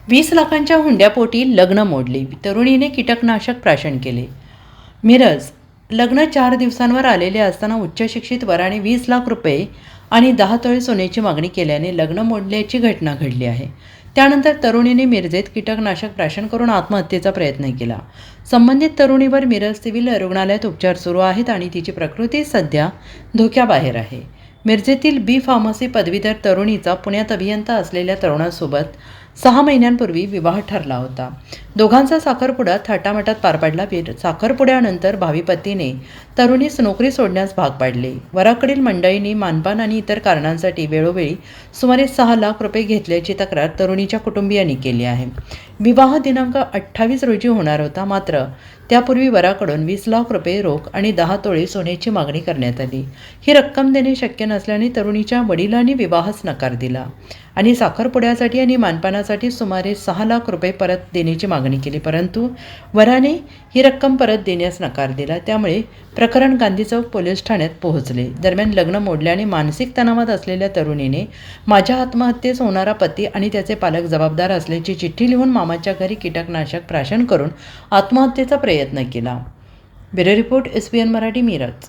20 लाखांच्या हुंड्यापोटी लग्न मोडले, तरुणीने कीटकनाशक प्राशन केले. मिरज. लग्न 4 दिवसांवर आलेले असताना उच्च शिक्षित वराने 20 लाख रुपये आणि 10 तोळे सोन्याची मागणी केल्याने लग्न मोडल्याची घटना घडली आहे. त्यानंतर तरुणीने मिरजेत कीटकनाशक प्राशन करून आत्महत्येचा प्रयत्न केला. संबंधित तरुणीवर मिरज सिव्हिल रुग्णालयात उपचार सुरू आहेत आणि तिची प्रकृती सध्या धोक्याबाहेर आहे. मिरजेतील बी फार्मसी पदवीधर तरुणीचा पुण्यात अभियंता असलेल्या तरुणासोबत 6 महिन्यांपूर्वी विवाह ठरला होता. दोघांचा साखरपुडा थाटामाटात पार पडला. साखरपुड्यानंतर भावी पतीने तरुणीस नोकरी सोडण्यास भाग पाडले. वराकडील मंडळींनी मानपान आणि इतर कारणांसाठी वेळोवेळी सुमारे 6 लाख रुपये घेतल्याची तक्रार तरुणीच्या कुटुंबियांनी केली आहे. विवाह दिनांक 28 रोजी होणार होता, मात्र त्यापूर्वी वराकडून 20 लाख रुपये रोख आणि 10 तोळे सोन्याची मागणी करण्यात आली. ही रक्कम देणे शक्य नसल्याने तरुणीच्या वडिलांनी विवाहास नकार दिला आणि साखरपुड्यासाठी आणि मानपानासाठी सुमारे 6 लाख रुपये परत देण्याची मागणी केली, परंतु वराने ही रक्कम परत देण्यास नकार दिला. त्यामुळे प्रकरण गांधी चौक पोलीस ठाण्यात पोहोचले. दरम्यान लग्न मोडल्याने मानसिक तणावात असलेल्या तरुणीने माझ्या आत्महत्येस होणारा पती आणि त्याचे पालक जबाबदार असल्याची चिठ्ठी लिहून मामाच्या घरी कीटकनाशक प्राशन करून आत्महत्येचा प्रयत्न केला. Bureau report, SBN Marathi, Miraj.